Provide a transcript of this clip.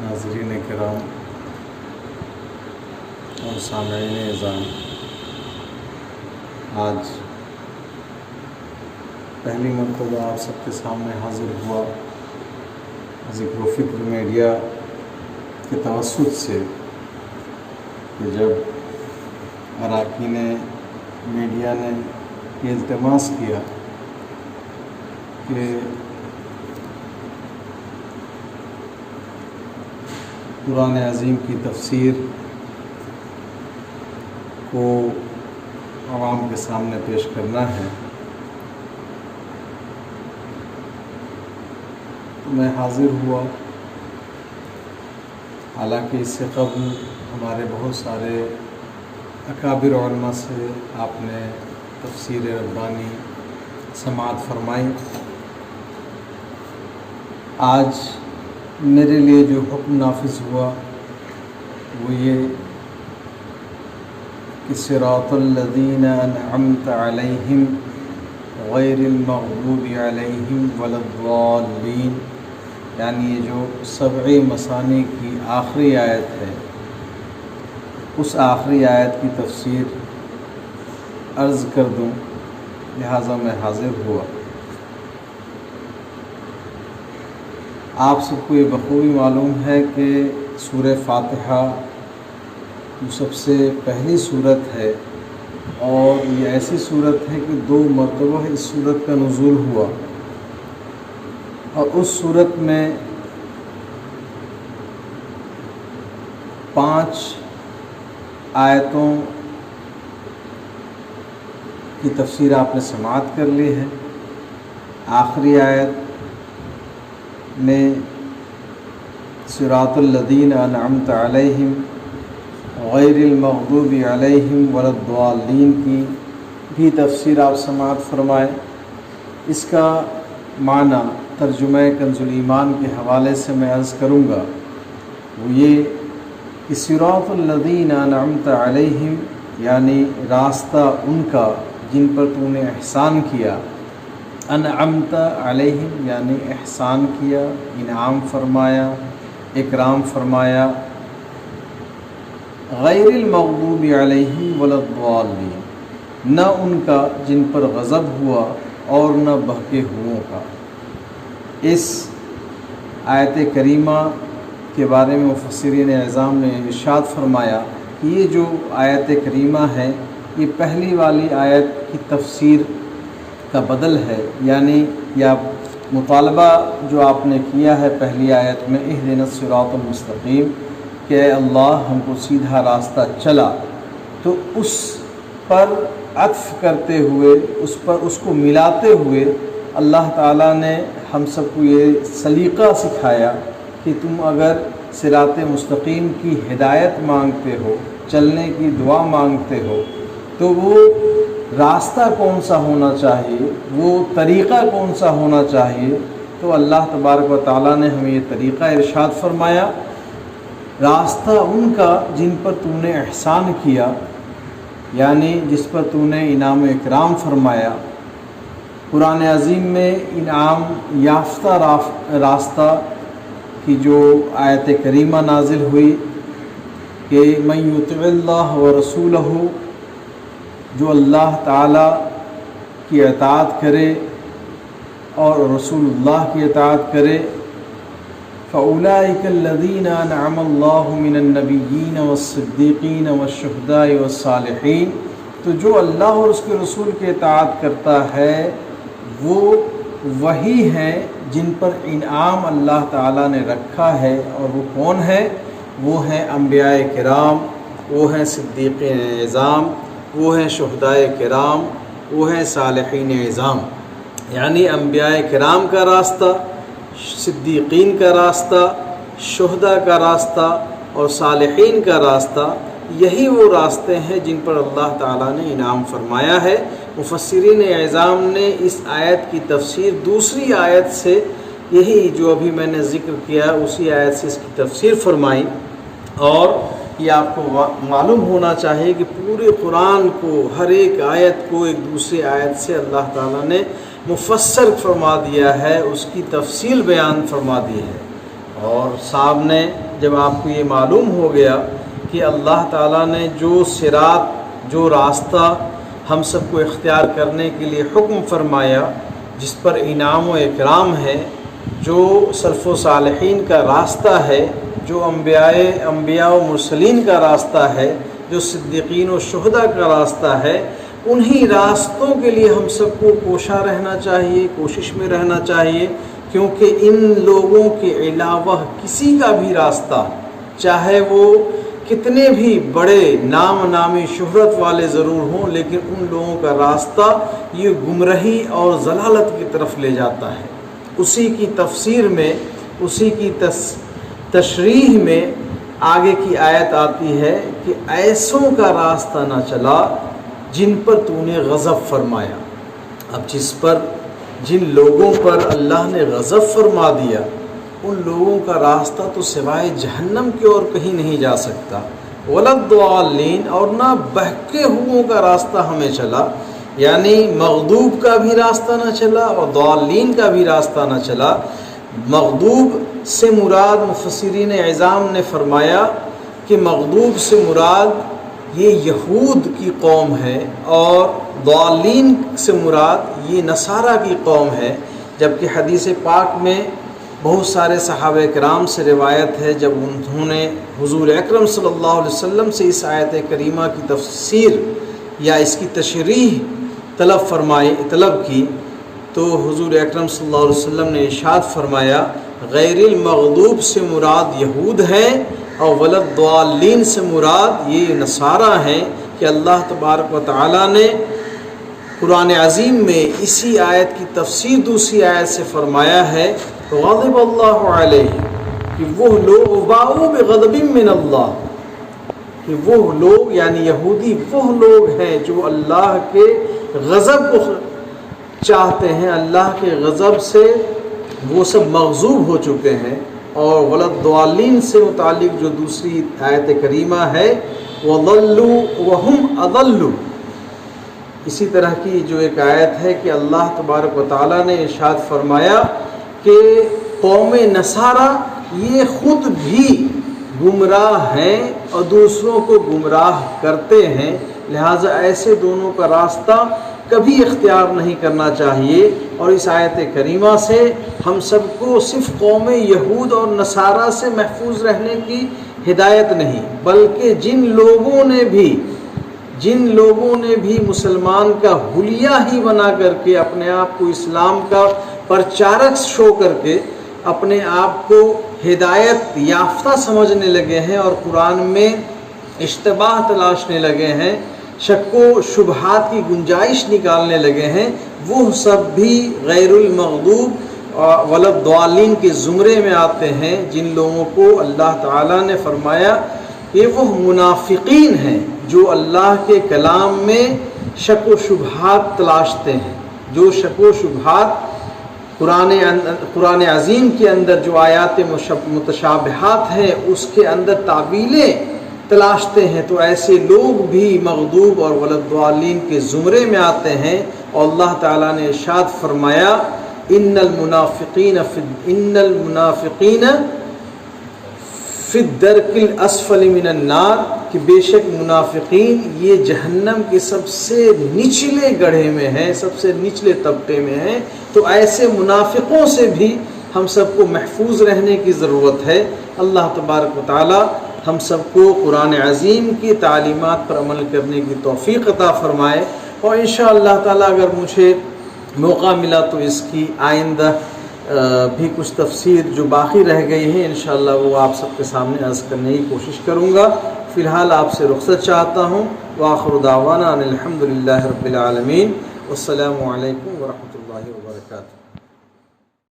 ناظرین کرام اور سامعین اعظام، آج پہلی مرتبہ آپ سب کے سامنے حاضر ہوا ذکر و فکر میڈیا کے توسط سے کہ جب اراکین میڈیا نے یہ التماس کیا کہ قرآن عظیم کی تفسیر کو عوام کے سامنے پیش کرنا ہے، تو میں حاضر ہوا۔ حالانکہ اس سے قبل ہمارے بہت سارے اکابر علماء سے آپ نے تفسیر ربانی سماعت فرمائی۔ آج میرے لیے جو حکم نافذ ہوا وہ یہ کہ صراط الذین انعمت علیہم غیر المغضوب علیہم ولا الضالین، یعنی یہ جو سبع مثانی کی آخری آیت ہے، اس آخری آیت کی تفسیر عرض کر دوں، لہٰذا میں حاضر ہوا۔ آپ سب کو یہ بخوبی معلوم ہے کہ سورہ فاتحہ جو سب سے پہلی صورت ہے، اور یہ ایسی صورت ہے کہ 2 مرتبہ اس صورت کا نزول ہوا، اور اس صورت میں 5 آیتوں کی تفسیر آپ نے سماعت کر لی ہے۔ آخری آیت میں صراط الذین انعمت علیہم غیر المغضوب علیہم ولا الضالین کی بھی تفسیر آپ سماعت فرمائیں۔ اس کا معنی ترجمہ کنز الایمان کے حوالے سے میں عرض کروں گا، وہ یہ کہ صراط الذین انعمت علیہم یعنی راستہ ان کا جن پر تو نے احسان کیا، انعمت علیہم یعنی احسان کیا، انعام فرمایا، اکرام فرمایا، غیر المغضوب علیہم ولا الضالین، نہ ان کا جن پر غضب ہوا اور نہ بہکے ہوئوں کا۔ اس آیت کریمہ کے بارے میں مفسرین اعظام نے ارشاد فرمایا کہ یہ جو آیت کریمہ ہے یہ پہلی والی آیت کی تفسیر کا بدل ہے، یعنی یا مطالبہ جو آپ نے کیا ہے پہلی آیت میں اہدنا الصراط المستقیم کہ اے اللہ ہم کو سیدھا راستہ چلا، تو اس پر عطف کرتے ہوئے اس کو ملاتے ہوئے اللہ تعالیٰ نے ہم سب کو یہ سلیقہ سکھایا کہ تم اگر صراط مستقیم کی ہدایت مانگتے ہو، چلنے کی دعا مانگتے ہو، تو وہ راستہ کون سا ہونا چاہیے، وہ طریقہ کون سا ہونا چاہیے، تو اللہ تبارک و تعالیٰ نے ہمیں یہ طریقہ ارشاد فرمایا، راستہ ان کا جن پر تو نے احسان کیا، یعنی جس پر تو نے انعام و اکرام فرمایا۔ قرآن عظیم میں انعام یافتہ راستہ کی جو آیت کریمہ نازل ہوئی کہ من یطع اللہ و رسولہ، جو اللہ تعالیٰ کی اطاعت کرے اور رسول اللہ کی اطاعت کرے، فَأُولَٰئِكَ الَّذِينَ أَنْعَمَ اللَّهُ مِنَ النَّبِيِّينَ وَالصِّدِّيقِينَ وَالشُّهَدَاءِ وَالصَّالِحِينَ، تو جو اللہ اور اس کے رسول کی اطاعت کرتا ہے وہ وہی ہیں جن پر انعام اللہ تعالیٰ نے رکھا ہے، اور وہ کون ہے؟ وہ ہیں انبیاء کرام، وہ ہیں صدیقین اعظام، وہ ہیں شہداء کرام، وہ ہیں صالحین اعظام۔ یعنی انبیاء کرام کا راستہ، صدیقین کا راستہ، شہداء کا راستہ اور صالحین کا راستہ، یہی وہ راستے ہیں جن پر اللہ تعالیٰ نے انعام فرمایا ہے۔ مفسرین اعظام نے اس آیت کی تفسیر دوسری آیت سے، یہی جو ابھی میں نے ذکر کیا اسی آیت سے اس کی تفسیر فرمائی، اور یہ آپ کو معلوم ہونا چاہیے کہ پورے قرآن کو، ہر ایک آیت کو ایک دوسری آیت سے اللہ تعالیٰ نے مفسر فرما دیا ہے، اس کی تفصیل بیان فرما دی ہے۔ اور صاحب نے جب آپ کو یہ معلوم ہو گیا کہ اللہ تعالیٰ نے جو صراط جو راستہ ہم سب کو اختیار کرنے کے لیے حکم فرمایا، جس پر انعام و اکرام ہے، جو سلف و صالحین کا راستہ ہے، جو انبیاء و مرسلین کا راستہ ہے، جو صدیقین و شہداء کا راستہ ہے، انہی راستوں کے لیے ہم سب کو کوشاں رہنا چاہیے، کوشش میں رہنا چاہیے، کیونکہ ان لوگوں کے علاوہ کسی کا بھی راستہ، چاہے وہ کتنے بھی بڑے نام نامی شہرت والے ضرور ہوں، لیکن ان لوگوں کا راستہ یہ گمراہی اور ضلالت کی طرف لے جاتا ہے۔ اسی کی تفسیر میں، اسی کی تشریح میں آگے کی آیت آتی ہے کہ ایسوں کا راستہ نہ چلا جن پر تو نے غضب فرمایا۔ اب جن لوگوں پر اللہ نے غضب فرما دیا، ان لوگوں کا راستہ تو سوائے جہنم کی اور کہیں نہیں جا سکتا۔ وَلَضَّالِّينَ، اور نہ بہکے ہوئوں کا راستہ ہمیں چلا، یعنی مغضوب کا بھی راستہ نہ چلا اور ضالین کا بھی راستہ نہ چلا۔ مغضوب سے مراد مفسرین اعظام نے فرمایا کہ مغضوب سے مراد یہ یہود کی قوم ہے، اور ضالین سے مراد یہ نصارہ کی قوم ہے، جبکہ حدیث پاک میں بہت سارے صحابہ کرام سے روایت ہے، جب انہوں نے حضور اکرم صلی اللہ علیہ وسلم سے اس آیت کریمہ کی تفسیر یا اس کی تشریح طلب کی، تو حضور اکرم صلی اللہ علیہ وسلم نے ارشاد فرمایا غیر المغضوب سے مراد یہود ہیں اور وَلَضَّالِّينَ سے مراد یہ نصارہ ہیں، کہ اللہ تبارک و تعالیٰ نے قرآن عظیم میں اسی آیت کی تفسیر دوسری آیت سے فرمایا ہے غضب اللہ علیہ، کہ وہ لوگ باؤ بغضب من اللہ، کہ وہ لوگ یعنی یہودی وہ لوگ ہیں جو اللہ کے غضب کو چاہتے ہیں، اللہ کے غضب سے وہ سب مغضوب ہو چکے ہیں۔ اور وَلَضَّالِّينَ سے متعلق جو دوسری آیت کریمہ ہے وَضَلُّوا وَهُمْ أَضَلُّوا، اسی طرح کی جو ایک آیت ہے کہ اللہ تبارک و تعالیٰ نے ارشاد فرمایا کہ قوم نصارہ یہ خود بھی گمراہ ہیں اور دوسروں کو گمراہ کرتے ہیں، لہٰذا ایسے دونوں کا راستہ کبھی اختیار نہیں کرنا چاہیے۔ اور اس آیت کریمہ سے ہم سب کو صرف قوم یہود اور نصارہ سے محفوظ رہنے کی ہدایت نہیں، بلکہ جن لوگوں نے بھی مسلمان کا حلیہ ہی بنا کر کے اپنے آپ کو اسلام کا پرچارک شو کر کے اپنے آپ کو ہدایت یافتہ سمجھنے لگے ہیں اور قرآن میں اشتباہ تلاشنے لگے ہیں، شک و شبہات کی گنجائش نکالنے لگے ہیں، وہ سب بھی غیر المغضوب وَلَضَّالِّينَ کے زمرے میں آتے ہیں، جن لوگوں کو اللہ تعالیٰ نے فرمایا کہ وہ منافقین ہیں جو اللہ کے کلام میں شک و شبہات تلاشتے ہیں، جو شک و شبہات قرآن عظیم کے اندر جو آیات متشابہات ہیں اس کے اندر تعویلیں تلاشتے ہیں، تو ایسے لوگ بھی مغضوب اور وَلَضَّالِّينَ کے زمرے میں آتے ہیں۔ اور اللہ تعالیٰ نے ارشاد فرمایا ان المنافقین فی الدرک الاسفل من النار، کہ بے شک منافقین یہ جہنم کے سب سے نچلے گڑھے میں ہیں، سب سے نچلے طبقے میں ہیں۔ تو ایسے منافقوں سے بھی ہم سب کو محفوظ رہنے کی ضرورت ہے۔ اللہ تبارک و تعالی ہم سب کو قرآن عظیم کی تعلیمات پر عمل کرنے کی توفیق عطا فرمائے، اور انشاءاللہ تعالی اگر مجھے موقع ملا تو اس کی آئندہ بھی کچھ تفسیر جو باقی رہ گئی ہیں انشاءاللہ وہ آپ سب کے سامنے عرض کرنے کی کوشش کروں گا۔ فی الحال آپ سے رخصت چاہتا ہوں۔ وآخر دعوانا ان الحمدللہ رب العالمین، والسلام علیکم ورحمۃ اللہ وبرکاتہ۔